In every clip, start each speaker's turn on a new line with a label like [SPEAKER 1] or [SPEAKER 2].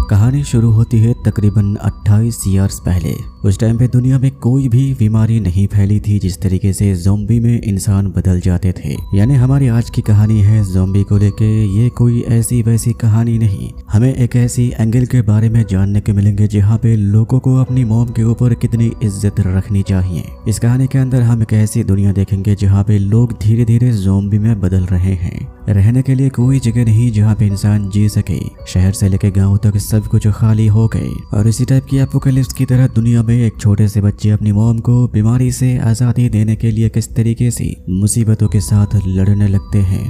[SPEAKER 1] कहानी शुरू होती है तकरीबन 28 ईयर्स पहले। उस टाइम पे दुनिया में कोई भी बीमारी नहीं फैली थी जिस तरीके से ज़ॉम्बी में इंसान बदल जाते थे। यानी हमारी आज की कहानी है ज़ॉम्बी को लेके। ये कोई ऐसी वैसी कहानी नहीं, हमें एक ऐसी एंगल के बारे में जानने के मिलेंगे जहाँ पे लोगों को अपनी मौत के ऊपर कितनी इज्जत रखनी चाहिए। इस कहानी के अंदर हम एक ऐसी दुनिया देखेंगे जहाँ पे लोग धीरे धीरे ज़ॉम्बी में बदल रहे हैं। रहने के लिए कोई जगह नहीं जहाँ पे इंसान जी सके। शहर से लेके गाँव तक सब कुछ खाली हो गए और इसी टाइप की एपोकलिप्स की तरह दुनिया में एक छोटे से बच्चे अपनी मॉम को बीमारी से आज़ादी देने के लिए किस तरीके से मुसीबतों के साथ लड़ने लगते हैं।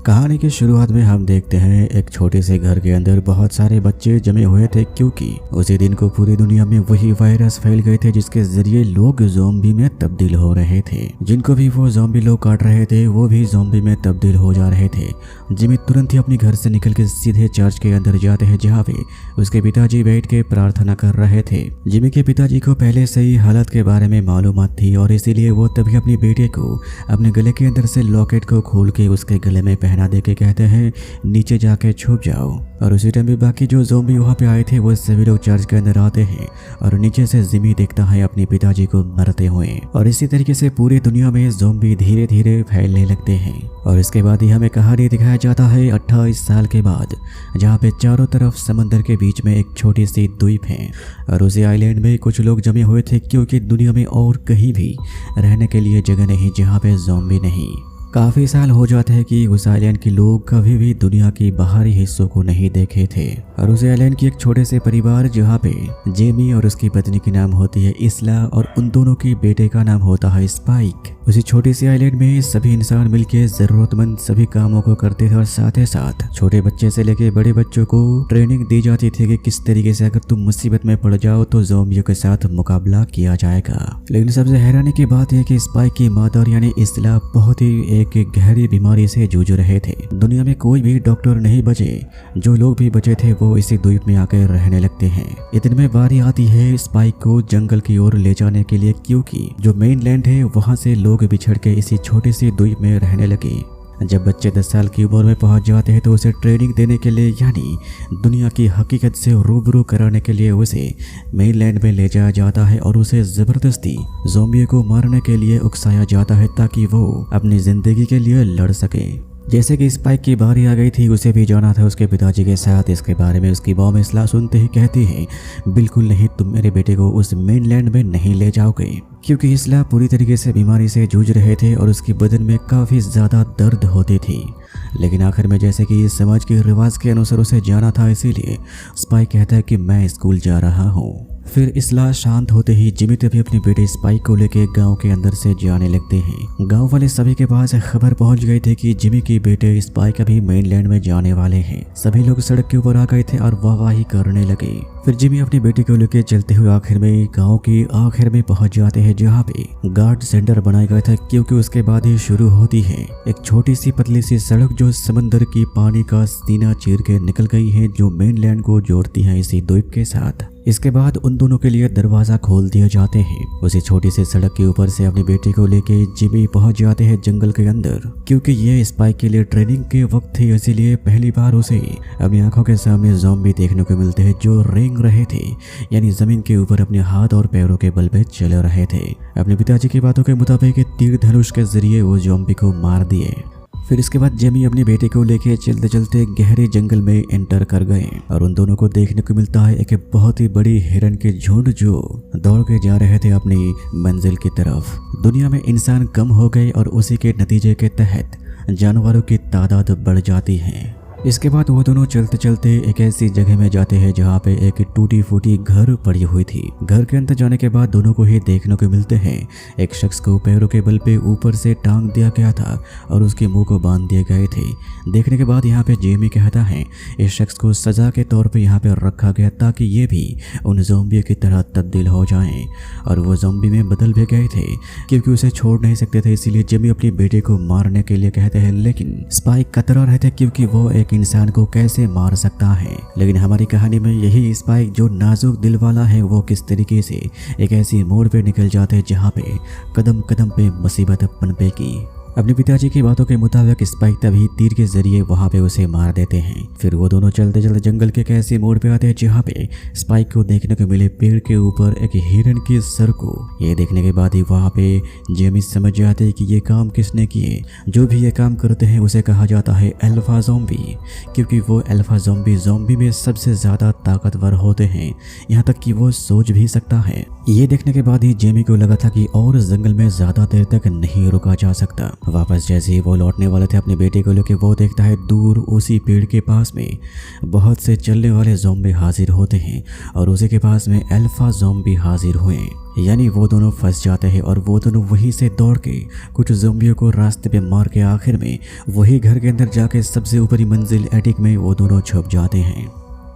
[SPEAKER 1] कहानी की शुरुआत में हम देखते हैं एक छोटे से घर के अंदर बहुत सारे बच्चे जमे हुए थे, क्योंकि उसी दिन को पूरी दुनिया में वही वायरस फैल गए थे जिसके जरिए लोग ज़ॉम्बी में तब्दील हो रहे थे। जिनको भी वो ज़ॉम्बी लोग काट रहे थे वो भी ज़ॉम्बी में तब्दील हो जा रहे थे। जिमी तुरंत ही अपने घर से निकल के सीधे चर्च के अंदर जाते हैं जहाँ पे उसके पिताजी बैठ के प्रार्थना कर रहे थे। जिमी के पिताजी को पहले से ही हालत के बारे में मालूमात थी और इसीलिए वो तभी अपनी बेटे को अपने गले के अंदर से लॉकेट को खोल के उसके गले में पहना दे के कहते हैं नीचे जाके छुप जाओ। और उसी टाइम में बाकी जो ज़ॉम्बी वहाँ पे आए थे वो सभी लोग चर्च के अंदर आते हैं और नीचे से जिमी देखता है अपने पिताजी को मरते हुए। और इसी तरीके से पूरी दुनिया में ज़ॉम्बी धीरे धीरे फैलने लगते हैं। और इसके बाद ही हमें कहानी दिखाया जाता है 28 साल के बाद, जहाँ पे चारों तरफ समंदर के बीच में एक छोटी सी द्वीप है और उसी आइलैंड में कुछ लोग जमे हुए थे, क्योंकि दुनिया में और कहीं भी रहने के लिए जगह नहीं जहाँ पे ज़ॉम्बी नहीं। काफ़ी साल हो जाते हैं कि उस आइलैंड के लोग कभी भी दुनिया की बाहरी हिस्सों को नहीं देखे थे। और उस आइलैंड की एक छोटे से परिवार जहाँ पे जेमी और उसकी पत्नी की नाम होती है इसला और उन दोनों की बेटे का नाम होता है स्पाइक। उसी छोटी सी आइलैंड में सभी इंसान मिलके जरूरतमंद सभी कामों को करते थे और साथ ही साथ छोटे बच्चे से लेके बड़े बच्चों को ट्रेनिंग दी जाती थी कि किस तरीके से अगर तुम मुसीबत में पड़ जाओ तो ज़ॉम्बियों के साथ मुकाबला किया जाएगा। लेकिन सबसे हैरानी की बात यह कि स्पाइक की माता यानी इसला बहुत ही एक गहरी बीमारी से जूझ रहे थे। दुनिया में कोई भी डॉक्टर नहीं बचे, जो लोग भी बचे थे वो इसी द्वीप में आकर रहने लगते हैं। इतने में बारी आती है स्पाइक को जंगल की ओर ले जाने के लिए, क्योंकि जो मेन लैंड है वहां से लोग बिछड़ के इसी छोटी सी द्वीप में रहने लगे। जब बच्चे 10 साल की उम्र में पहुंच जाते हैं तो उसे ट्रेनिंग देने के लिए यानी दुनिया की हकीकत से रूबरू कराने के लिए उसे मेनलैंड में ले जाया जाता है और उसे ज़बरदस्ती ज़ॉम्बी को मारने के लिए उकसाया जाता है ताकि वो अपनी ज़िंदगी के लिए लड़ सके। जैसे कि स्पाइक की बारी आ गई थी, उसे भी जाना था उसके पिताजी के साथ। इसके बारे में उसकी मॉम इसला सुनते ही कहती है बिल्कुल नहीं, तुम मेरे बेटे को उस मेनलैंड में नहीं ले जाओगे, क्योंकि इसला पूरी तरीके से बीमारी से जूझ रहे थे और उसकी बदन में काफ़ी ज़्यादा दर्द होती थी। लेकिन आखिर में जैसे कि इस समाज के रिवाज के अनुसार उसे जाना था, इसीलिए स्पाइक कहता है कि मैं स्कूल जा रहा हूँ। फिर इसला शांत होते ही जिमी तभी अपने बेटे स्पाइक को लेके गांव के अंदर से जाने लगते हैं। गांव वाले सभी के पास खबर पहुंच गई थी कि जिमी के बेटे स्पाइक अभी मेनलैंड में जाने वाले हैं। सभी लोग सड़क के ऊपर आ गए थे और वाहवाही करने लगे। फिर जिमी अपनी बेटी को लेके चलते हुए आखिर में गाँव के आखिर में पहुंच जाते हैं जहाँ पे गार्ड सेंटर बनाया गया था, क्योंकि उसके बाद ही शुरू होती है एक छोटी सी पतली सी सड़क जो समंदर की पानी का सीना चीर के निकल गई है, जो मेनलैंड को जोड़ती है इसी द्वीप के साथ। इसके बाद उन दोनों के लिए दरवाजा खोल दिए जाते हैं। उसी छोटी सी सड़क के ऊपर से अपनी बेटी को लेके जिमी पहुंच जाते हैं जंगल के अंदर, क्योंकि ये स्पाइक के लिए ट्रेनिंग के वक्त थी, इसीलिए पहली बार उसे अपनी आंखों के सामने ज़ॉम्बी देखने को मिलते हैं जो रेंग रहे थे, यानी जमीन के ऊपर अपने हाथ और पैरों के बल पे चल रहे थे। अपने पिताजी की बातों के मुताबिक तीर धनुष के जरिए वो ज़ॉम्बी को मार दिए। फिर इसके बाद जेमी अपनी बेटे को लेके चलते चलते गहरे जंगल में एंटर कर गए और उन दोनों को देखने को मिलता है एक बहुत ही बड़ी हिरन के झुंड जो दौड़ के जा रहे थे अपनी मंजिल की तरफ। दुनिया में इंसान कम हो गए और उसी के नतीजे के तहत जानवरों की तादाद बढ़ जाती है। इसके बाद वो दोनों चलते चलते एक ऐसी जगह में जाते हैं जहाँ पे एक टूटी फूटी घर पड़ी हुई थी। घर के अंदर जाने के बाद दोनों को ही देखने को मिलते हैं एक शख्स को पैरों के बल पे ऊपर से टांग दिया गया था और उसके मुंह को बांध दिए गए थे। देखने के बाद यहाँ पे जेमी कहता है इस शख्स को सजा के तौर पे यहाँ पे रखा गया ताकि ये भी उन ज़ॉम्बियों की तरह तब्दील हो जाएं। और वो ज़ॉम्बी में बदल भी गए थे, क्योंकि उसे छोड़ नहीं सकते थे, इसीलिए जेमी अपनी बेटे को मारने के लिए कहते हैं। लेकिन स्पाइक कतरा रहे थे, क्योंकि वो एक इंसान को कैसे मार सकता है। लेकिन हमारी कहानी में यही स्पाइक जो नाजुक दिल वाला है वो किस तरीके से एक ऐसी मोड़ पे निकल जाते हैं जहाँ पे कदम कदम पे मुसीबत पनपेगी। अपने पिताजी की बातों के मुताबिक स्पाइक तभी तीर के जरिए वहां पे उसे मार देते हैं। फिर वो दोनों चलते चलते जंगल के एक ऐसे मोड़ पे आते हैं जहाँ पे स्पाइक को देखने को मिले पेड़ के ऊपर एक हिरन के सर को। ये देखने के बाद ही वहाँ पे जेमी समझ जाते हैं कि ये काम किसने किए। जो भी ये काम करते हैं उसे कहा जाता है अल्फा ज़ॉम्बी, क्योंकि वो अल्फा ज़ॉम्बी में सबसे ज्यादा ताकतवर होते हैं, यहाँ तक कि वो सोच भी सकता है। ये देखने के बाद ही जेमी को लगा था कि और जंगल में ज्यादा देर तक नहीं रुका जा सकता। वापस जैसे ही वो लौटने वाले थे अपने बेटे को लेकर, वो देखता है दूर उसी पेड़ के पास में बहुत से चलने वाले ज़ॉम्बी हाजिर होते हैं और उसी के पास में अल्फा ज़ॉम्बी हाजिर हुए। यानी वो दोनों फंस जाते हैं और वो दोनों वहीं से दौड़ के कुछ ज़ॉम्बियों को रास्ते पे मार के आखिर में वही घर के अंदर जाके सबसे ऊपरी मंजिल एटिक में वो दोनों छुप जाते हैं।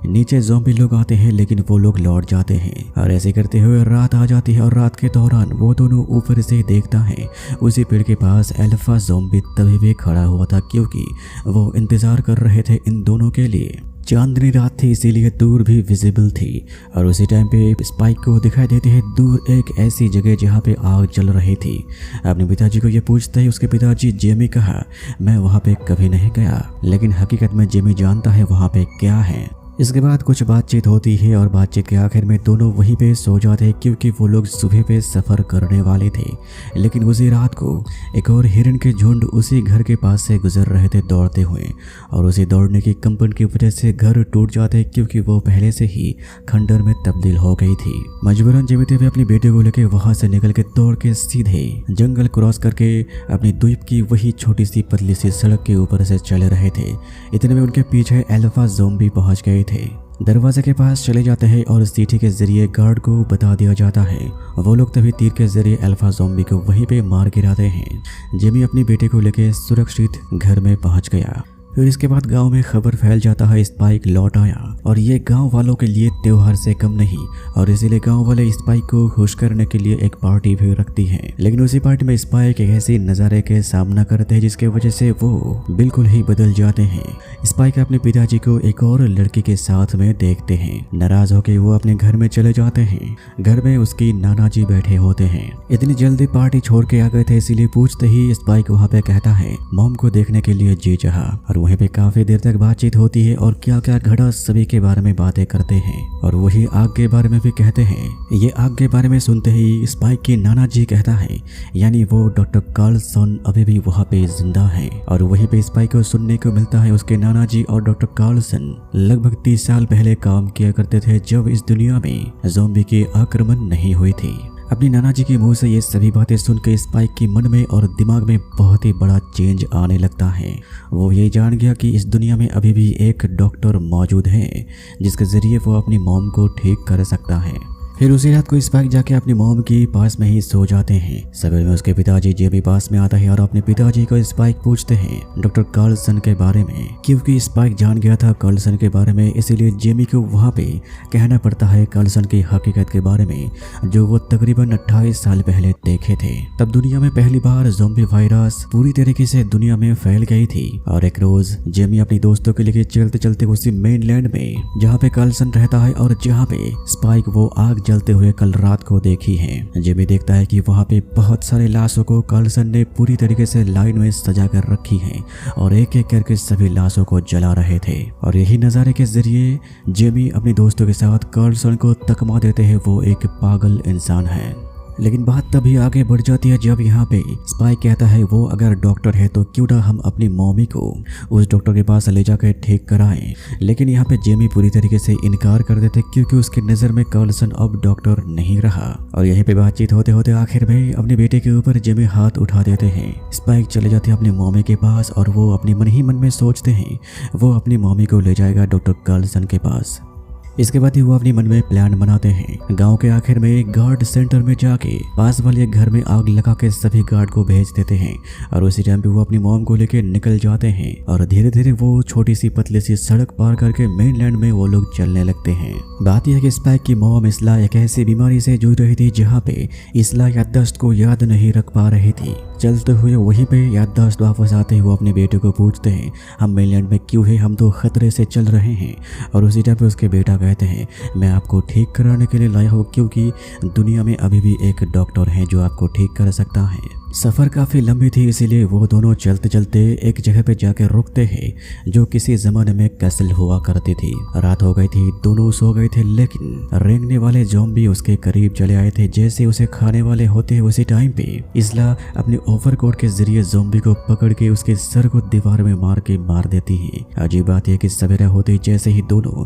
[SPEAKER 1] नीचे ज़ॉम्बी लोग आते हैं लेकिन वो लोग लौट जाते हैं और ऐसे करते हुए रात आ जाती है और रात के दौरान वो दोनों ऊपर से देखता है उसी पेड़ के पास अल्फा ज़ॉम्बी तभी भी खड़ा हुआ था, क्योंकि वो इंतज़ार कर रहे थे इन दोनों के लिए। चांदनी रात थी इसीलिए दूर भी विजिबल थी और उसी टाइम पे स्पाइक को दिखाई देती है दूर एक ऐसी जगह जहाँ पे आग जल रही थी। अपने पिताजी को ये पूछता है उसके पिताजी जेमी कहा, मैं वहाँ पे कभी नहीं गया, लेकिन हकीकत में जेमी जानता है वहाँ पे क्या है। इसके बाद कुछ बातचीत होती है और बातचीत के आखिर में दोनों वहीं पे सो जाते हैं, क्योंकि वो लोग सुबह पे सफ़र करने वाले थे। लेकिन उसी रात को एक और हिरन के झुंड उसी घर के पास से गुजर रहे थे दौड़ते हुए, और उसी दौड़ने की कंपन की वजह से घर टूट जाते, क्योंकि वो पहले से ही खंडर में तब्दील हो गई थी। मजबूरन जेमी हुए अपने बेटे को लेकर वहाँ से निकल के दौड़ के सीधे जंगल क्रॉस करके अपनी द्वीप की वही छोटी सी पतली सी सड़क के ऊपर से चल रहे थे। इतने में उनके पीछे अल्फा ज़ॉम्बी पहुंच गए थे। दरवाजे के पास चले जाते हैं और सीटी के जरिए गार्ड को बता दिया जाता है। वो लोग तभी तीर के जरिए अल्फा ज़ॉम्बी को वहीं पे मार गिराते हैं। जेमी अपने बेटे को लेकर सुरक्षित घर में पहुंच गया। फिर इसके बाद गांव में खबर फैल जाता है स्पाइक लौट आया, और ये गांव वालों के लिए त्योहार से कम नहीं, और इसीलिए गांव वाले स्पाइक को खुश करने के लिए एक पार्टी भी रखती है। लेकिन उसी पार्टी में स्पाइक एक ऐसे नज़ारे के सामना करते हैं जिसके वजह से वो बिल्कुल ही बदल जाते हैं। स्पाइक अपने पिताजी को एक और लड़की के साथ में देखते हैं। नाराज होकर वो अपने घर में चले जाते हैं। घर में उसकी नाना जी बैठे होते हैं। इतनी जल्दी पार्टी छोड़ के आ गए थे, इसीलिए पूछते ही स्पाइक वहाँ पे कहता है मॉम को देखने के लिए जी चाहा, और वहीं पे काफी देर तक बातचीत होती है और क्या क्या घड़ा सभी के बारे में बातें करते हैं, और वही आग के बारे में भी कहते हैं। ये आग के बारे में सुनते ही स्पाइक के नाना जी कहता है यानी वो डॉक्टर कार्लसन अभी भी वहाँ पे जिंदा है, और वहीं पे स्पाइक को सुनने को मिलता है उसके नाना जी और डॉक्टर कार्लसन लगभग 30 साल पहले काम किया करते थे, जब इस दुनिया में ज़ॉम्बी की आक्रमण नहीं हुई थी। अपनी नाना जी के मुंह से ये सभी बातें सुनकर स्पाइक के मन में और दिमाग में बहुत ही बड़ा चेंज आने लगता है। वो ये जान गया कि इस दुनिया में अभी भी एक डॉक्टर मौजूद है जिसके जरिए वो अपनी मॉम को ठीक कर सकता है। फिर उसी रात को स्पाइक जाके अपनी मॉम के पास में ही सो जाते हैं। सवेर में उसके पिताजी जेमी पास में आता है और अपने पिताजी को स्पाइक पूछते हैं डॉक्टर कार्लसन के बारे में, क्योंकि स्पाइक जान गया था कार्लसन के बारे में, इसीलिए जेमी को वहाँ पे कहना पड़ता है कार्लसन की हकीकत के बारे में जो वो तकरीबन 28 साल पहले देखे थे। तब दुनिया में पहली बार ज़ॉम्बी वायरस पूरी तरीके से दुनिया में फैल गई थी, और एक रोज जेमी अपनी दोस्तों के लिए चलते चलते उसी मेनलैंड में जहाँ पे कार्लसन रहता है और जहाँ पे स्पाइक वो आग जलते हुए कल रात को देखी है। जेमी देखता है कि वहाँ पे बहुत सारे लाशों को कार्लसन ने पूरी तरीके से लाइन में सजा कर रखी है और एक एक करके सभी लाशों को जला रहे थे, और यही नज़ारे के जरिए जेमी अपने दोस्तों के साथ कार्लसन को तकमा देते हैं वो एक पागल इंसान है। लेकिन बात तभी आगे बढ़ जाती है जब यहाँ पे स्पाइक कहता है वो अगर डॉक्टर है तो क्यों ना हम अपनी मॉमी को उस डॉक्टर के पास ले जाकर ठीक कराएं। लेकिन यहाँ पे जेमी पूरी तरीके से इनकार कर देते क्योंकि उसकी नज़र में कार्लसन अब डॉक्टर नहीं रहा, और यहीं पे बातचीत होते होते आखिर में अपने बेटे के ऊपर जेमी हाथ उठा देते हैं। स्पाइक चले जाते हैं अपनी मॉमी के पास और वो अपने मन ही मन में सोचते हैं वो अपनी मॉमी को ले जाएगा डॉक्टर कार्लसन के पास। इसके बाद ही वो अपनी मन में प्लान बनाते हैं। गांव के आखिर में गार्ड सेंटर में जाके पास वाले घर में आग लगा के सभी गार्ड को भेज देते हैं, और उसी टाइम पे वो अपनी मॉम को लेके निकल जाते हैं, और धीरे धीरे वो छोटी सी पतली सी सड़क पार करके मेनलैंड में वो लोग चलने लगते हैं। बात यह है कि स्पाइक की मॉम इसला एक ऐसी बीमारी से जूझ रही थी जहाँ पे इसला याददाश्त को याद नहीं रख पा रही थी। चलते हुए वहीं पे याददाश्त वापस आते हुए अपने बेटे को पूछते हैं हम मेनलैंड में क्यों है, हम तो खतरे से चल रहे हैं। और उसी टाइम पे उसके बेटा कहते हैं मैं आपको ठीक कराने के लिए लाया हूँ, क्योंकि दुनिया में अभी भी एक डॉक्टर है जो आपको ठीक कर सकता है। सफ़र काफ़ी लंबी थी, इसीलिए वो दोनों चलते चलते एक जगह पे जाकर रुकते हैं जो किसी ज़माने में कैसल हुआ करती थी। रात हो गई थी, दोनों सो गए थे, लेकिन रेंगने वाले ज़ॉम्बी उसके करीब चले आए थे। जैसे उसे खाने वाले होते उसी टाइम पे इस्ला अपने ओवरकोट के जरिए ज़ॉम्बी को पकड़ के उसके सर को दीवार में मार देती है। अजीब बात यह कि सवेरा होते जैसे ही दोनों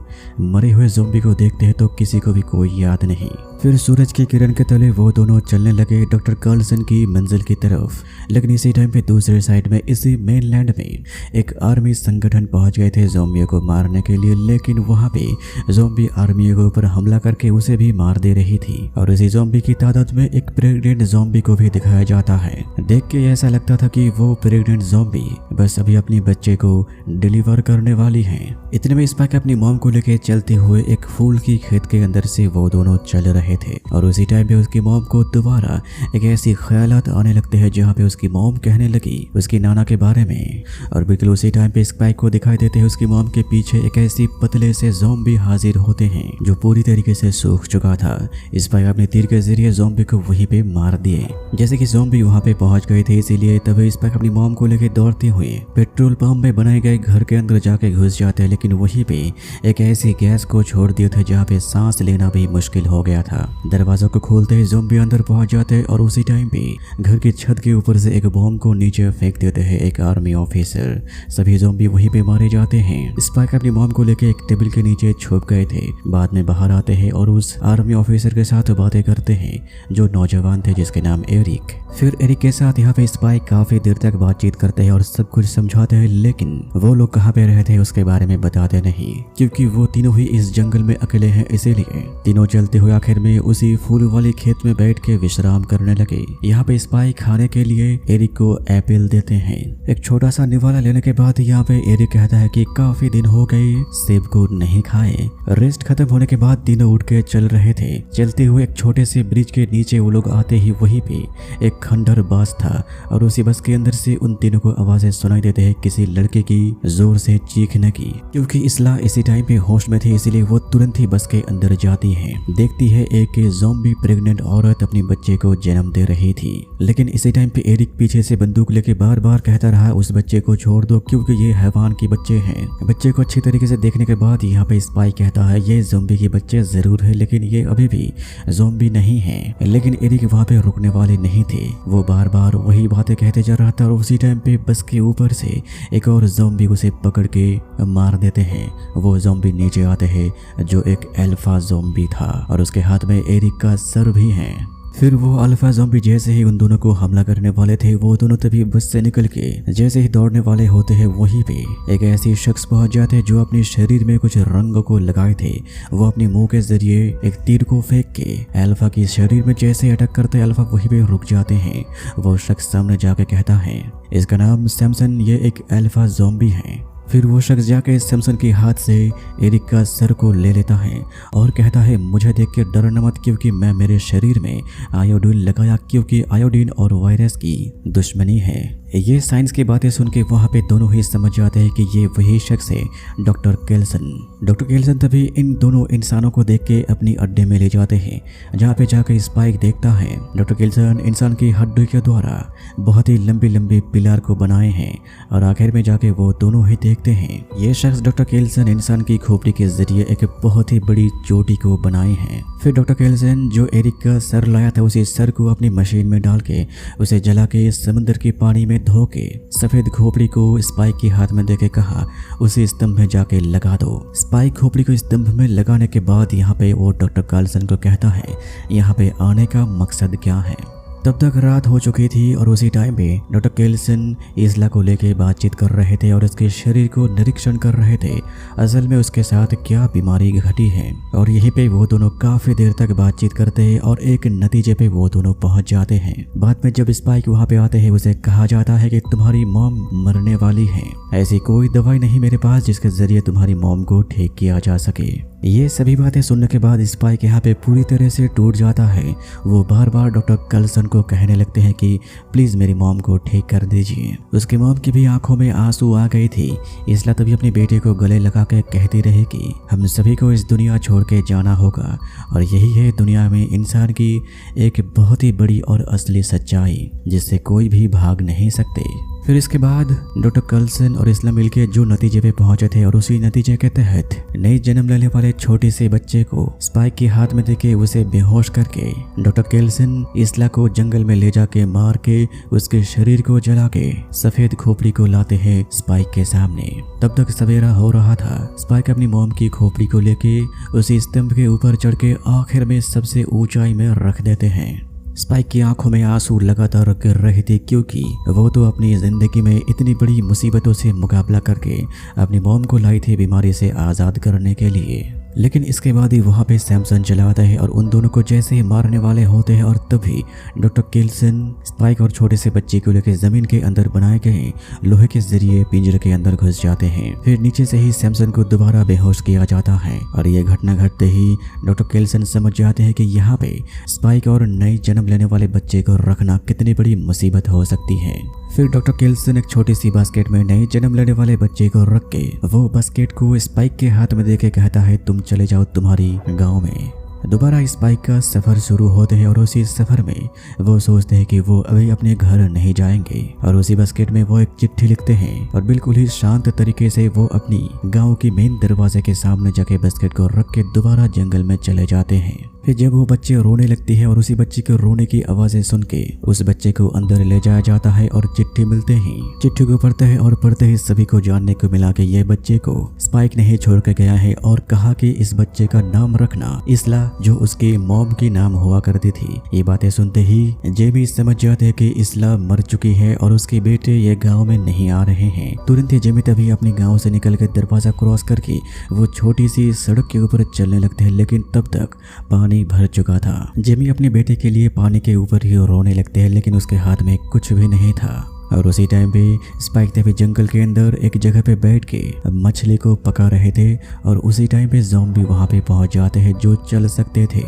[SPEAKER 1] मरे हुए ज़ॉम्बी को देखते हैं तो किसी को भी कोई याद नहीं। फिर सूरज की किरण के तले वो दोनों चलने लगे डॉक्टर कार्लसन की मंजिल की तरफ। लेकिन इसी टाइम पे दूसरे साइड में इसी मेनलैंड में एक आर्मी संगठन पहुंच गए थे ज़ॉम्बियों को मारने के लिए। लेकिन वहां पे ज़ॉम्बी आर्मियों के ऊपर हमला करके उसे भी मार दे रही थी। और इसी ज़ॉम्बी की तादाद में एक प्रेग्नेंट ज़ॉम्बी को भी दिखाया जाता है। देख के ऐसा लगता था कि वो प्रेग्नेंट ज़ॉम्बी बस अभी अपनी बच्चे को डिलीवर करने वाली है। इतने में स्पाइक अपनी मॉम को लेके चलते हुए एक फूल की खेत के अंदर से वो दोनों चल रहे थे। और उसी टाइम पे उसकी मॉम को दोबारा एक ऐसी ख्यालात आने लगते हैं जहाँ पे उसकी मॉम कहने लगी उसकी नाना के बारे में। और बिल्कुल उसी टाइम पे स्पाइक को दिखाई देते हैं उसकी मॉम के पीछे एक ऐसी पतले से ज़ॉम्बी हाजिर होते हैं जो पूरी तरीके से सूख चुका था। स्पाइक अपने तीर के जरिए ज़ॉम्बी को वहीं पे मार दिए। जैसे कि ज़ॉम्बी वहाँ पे पहुंच गए थे, इसीलिए तभी स्पाइक अपनी मॉम को लेकर दौड़ते हुए पेट्रोल पंप में बनाए गए घर के अंदर जाके घुस जाते हैं। लेकिन वहीं पे एक ऐसी गैस को छोड़ दिए थे जहाँ पे सांस लेना भी मुश्किल हो गया था। दरवाजों को खोलते ही ज़ॉम्बी अंदर पहुंच जाते और उसी टाइम पे घर की छत के ऊपर से एक बॉम्ब को नीचे फेंक देते हैं एक आर्मी ऑफिसर। सभी ज़ॉम्बी वहीं पे मारे जाते हैं। स्पाइक अपनी मॉम को लेके एक टेबल के नीचे छुप गए थे। बाद में बाहर आते हैं और उस आर्मी ऑफिसर के साथ बातें करते हैं जो नौजवान थे जिसके नाम एरिक। फिर एरिक के साथ यहाँ पे स्पाइक काफी देर तक बातचीत करते हैं और सब कुछ समझाते हैं। लेकिन वो लोग कहाँ पे रहते हैं उसके बारे में बताते नहीं, क्योंकि वो तीनों ही इस जंगल में अकेले हैं। इसीलिए तीनों चलते हुए आखिर में उसी फूल वाली खेत में बैठ के विश्राम करने लगे। यहाँ पे स्पाइक खाने के लिए एरिक को एप्पल देते हैं। एक छोटा सा निवाला लेने के बाद यहाँ पे एरिक कहता है कि काफी दिन हो गए सेब को नहीं खाए। रेस्ट खत्म होने के बाद तीनों उठ के चल रहे थे। चलते हुए एक छोटे से ब्रिज के नीचे वो लोग आते ही वहीं पे एक खंडर बस था और उसी बस के अंदर से उन तीनों को आवाजें सुनाई देते हैं किसी लड़के की जोर से चीखने की। क्योंकि इस्ला इसी टाइम पे होश में थी, इसीलिए वो तुरंत ही बस के अंदर जाती है। देखती है एक ज़ॉम्बी प्रेग्नेंट औरत अपनी बच्चे को जन्म दे रही थी। लेकिन इसी टाइम पे एरिक पीछे से बंदूक लेके बार बार कहता रहा उस बच्चे को छोड़ दो, क्योंकि ये हैवान के बच्चे हैं। बच्चे को अच्छी तरीके से देखने के बाद यहाँ पे स्पाइक कहता है ये ज़ॉम्बी के बच्चे जरूर है, लेकिन ये अभी भी ज़ॉम्बी नहीं है। लेकिन एरिक वहाँ पे रुकने वाले नहीं थे। वो बार बार वही बातें कहते जा रहा था और उसी टाइम पे बस के ऊपर से एक और ज़ॉम्बी उसे पकड़ के मार देते हैं। वो ज़ॉम्बी नीचे आते हैं जो एक अल्फा ज़ॉम्बी था और उसके हाथ में एरिक का सर भी है। फिर वो अल्फा ज़ॉम्बी जैसे ही उन दोनों को हमला करने वाले थे, वो दोनों तभी बस से निकल के जैसे ही दौड़ने वाले होते हैं वहीं पे एक ऐसी शख्स पहुंच जाते हैं जो अपने शरीर में कुछ रंग को लगाए थे। वो अपने मुंह के जरिए एक तीर को फेंक के अल्फा की शरीर में जैसे अटैक करते अल्फा वहीं पे रुक जाते हैं। वो शख्स सामने जाके कहता है इसका नाम सैमसन, ये एक अल्फा ज़ॉम्बी है। फिर वो शख्स जाके सैमसन के हाथ से एरिक का सर को ले लेता है और कहता है मुझे देख के डरना मत, क्योंकि मैं मेरे शरीर में आयोडीन लगाया, क्योंकि आयोडीन और वायरस की दुश्मनी है। ये साइंस की बातें सुन के वहाँ पे दोनों ही समझ जाते हैं कि ये वही शख्स है डॉक्टर केल्सन। डॉक्टर केल्सन तभी इन दोनों इंसानों को देख के अपनी अड्डे में ले जाते हैं, जहाँ पे जाकर स्पाइक देखता है डॉक्टर केल्सन इंसान की हड्डी के द्वारा बहुत ही लंबी लंबी पिलर को बनाए हैं। और आखिर में जाके वो दोनों ही देखते हैं ये शख्स डॉक्टर केल्सन इंसान की खोपड़ी के जरिए एक बहुत ही बड़ी चोटी को बनाए हैं। फिर डॉक्टर केल्सन जो एरिक का सर लाया था उसी सर को अपनी मशीन में डाल के उसे जला के समंदर के पानी में धो के सफेद खोपड़ी को स्पाइक के हाथ में देके कहा उसे स्तंभ में जाके लगा दो। स्पाइक खोपड़ी को स्तंभ में लगाने के बाद यहाँ पे वो डॉक्टर कार्लसन को कहता है यहाँ पे आने का मकसद क्या है। तब तक रात हो चुकी थी और उसी टाइम पे डॉक्टर केल्सन इस्ला को लेके बातचीत कर रहे थे और उसके शरीर को निरीक्षण कर रहे थे, असल में उसके साथ क्या बीमारी घटी है। और यहीं पे वो दोनों काफी देर तक बातचीत करते हैं और एक नतीजे पे वो दोनों पहुंच जाते हैं। बाद में जब स्पाइक वहाँ पे आते हैं उसे कहा जाता है कि तुम्हारी मॉम मरने वाली है, ऐसी कोई दवाई नहीं मेरे पास जिसके जरिए तुम्हारी मॉम को ठीक किया जा सके। ये सभी बातें सुनने के बाद स्पाइक यहाँ पे पूरी तरह से टूट जाता है। वो बार बार डॉक्टर कल्सन को कहने लगते हैं कि प्लीज मेरी मॉम को ठीक कर दीजिए। उसकी मॉम की भी आंखों में आंसू आ गई थी। इसला तभी अपनी बेटे को गले लगा के कहती रही कि हम सभी को इस दुनिया छोड़ के जाना होगा और यही है दुनिया में इंसान की एक बहुत ही बड़ी और असली सच्चाई जिससे कोई भी भाग नहीं सकते। फिर इसके बाद डॉक्टर कल्सन और इसला मिलके जो नतीजे पे पहुंचे थे और उसी नतीजे के तहत नई जन्म लेने वाले छोटे से बच्चे को स्पाइक के हाथ में देके उसे बेहोश करके डॉक्टर कल्सन इसला को जंगल में ले जाके मार के उसके शरीर को जला के सफेद खोपड़ी को लाते हैं स्पाइक के सामने। तब तक सवेरा हो रहा था। स्पाइक अपनी मॉम की खोपड़ी को लेके उसी स्तंभ के ऊपर चढ़ के आखिर में सबसे ऊंचाई में रख देते हैं। स्पाइक की आंखों में आंसू लगातार गिर रहे थे क्योंकि वो तो अपनी जिंदगी में इतनी बड़ी मुसीबतों से मुकाबला करके अपनी मॉम को लाई थी बीमारी से आज़ाद करने के लिए। लेकिन इसके बाद ही वहाँ पे सैमसन चला आता है और उन दोनों को जैसे ही मारने वाले होते हैं और तभी डॉक्टर किल्सन स्पाइक और छोटे से बच्चे को लेकर जमीन के अंदर बनाए गए लोहे के जरिए पिंजरे के अंदर घुस जाते हैं। फिर नीचे से ही सैमसन को दोबारा बेहोश किया जाता है और ये घटना घटते ही डॉक्टर किल्सन समझ जाते हैं कि यहाँ पे स्पाइक और नई जन्म लेने वाले बच्चे को रखना कितनी बड़ी मुसीबत हो सकती है। फिर डॉक्टर किल्सन एक छोटी सी बास्केट में नए जन्म लेने वाले बच्चे को रख के वो बास्केट को स्पाइक के हाथ में देके कहता है तुम चले जाओ तुम्हारी गांव में। दोबारा स्पाइक का सफर शुरू होते हैं और उसी सफर में वो सोचते हैं कि वो अभी अपने घर नहीं जाएंगे और उसी बास्केट में वो एक चिट्ठी लिखते हैं और बिल्कुल ही शांत तरीके से वो अपनी गांव की मेन दरवाजे के सामने जाके बास्केट को रख के दोबारा जंगल में चले जाते हैं। फिर जब वो बच्चे रोने लगती है और उसी बच्चे के रोने की आवाजें सुन के उस बच्चे को अंदर ले जाया जाता है और चिट्ठी मिलते ही चिट्ठी को पढ़ते हैं और पढ़ते ही सभी को जानने को मिला कि ये बच्चे को स्पाइक नहीं छोड़ के गया है और कहा कि इस बच्चे का नाम रखना इसला जो उसकी मॉम की नाम हुआ करती थी। ये बातें सुनते ही जेमी समझ जाते हैं कि इसला मर चुकी है और उसके बेटे ये गाँव में नहीं आ रहे हैं। तुरंत ही जेमी तभी अपने गाँव से निकल के दरवाजा क्रॉस करके वो छोटी सी सड़क के ऊपर चलने लगते हैं, लेकिन तब तक पानी भर चुका था। जेमी अपने बेटे के लिए पानी के ऊपर ही रोने लगते हैं, लेकिन उसके हाथ में कुछ भी नहीं था। और उसी टाइम पे स्पाइक तभी जंगल के अंदर एक जगह पे बैठ के मछली को पका रहे थे और उसी टाइम पे ज़ॉम्बी वहाँ पे पहुँच जाते हैं जो चल सकते थे।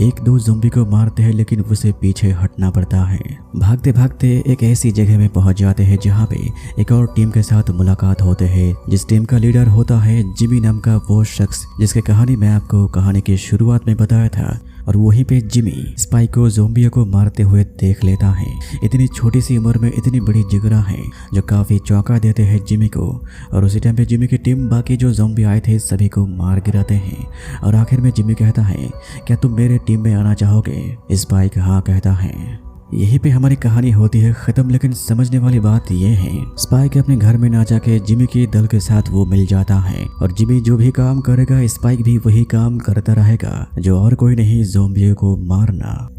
[SPEAKER 1] एक दो ज़ॉम्बी को मारते हैं लेकिन उसे पीछे हटना पड़ता है। भागते भागते एक ऐसी जगह में पहुँच जाते हैं जहाँ पे एक और टीम के साथ मुलाकात होते हैं, जिस टीम का लीडर होता है जिमी नाम का वो शख्स जिसकी कहानी मैं आपको कहानी की शुरुआत में बताया था। और वहीं पे जिमी स्पाइक को ज़ॉम्बियों को मारते हुए देख लेता है। इतनी छोटी सी उम्र में इतनी बड़ी जिगरा है जो काफ़ी चौंका देते हैं जिमी को। और उसी टाइम पे जिमी की टीम बाकी जो ज़ॉम्बी आए थे सभी को मार गिराते हैं और आखिर में जिमी कहता है क्या तुम मेरे टीम में आना चाहोगे? स्पाइक हाँ कहता है। यहीं पे हमारी कहानी होती है ख़त्म, लेकिन समझने वाली बात यह है स्पाइक अपने घर में ना जाके जिमी के दल के साथ वो मिल जाता है और जिमी जो भी काम करेगा स्पाइक भी वही काम करता रहेगा, जो और कोई नहीं ज़ॉम्बियों को मारना।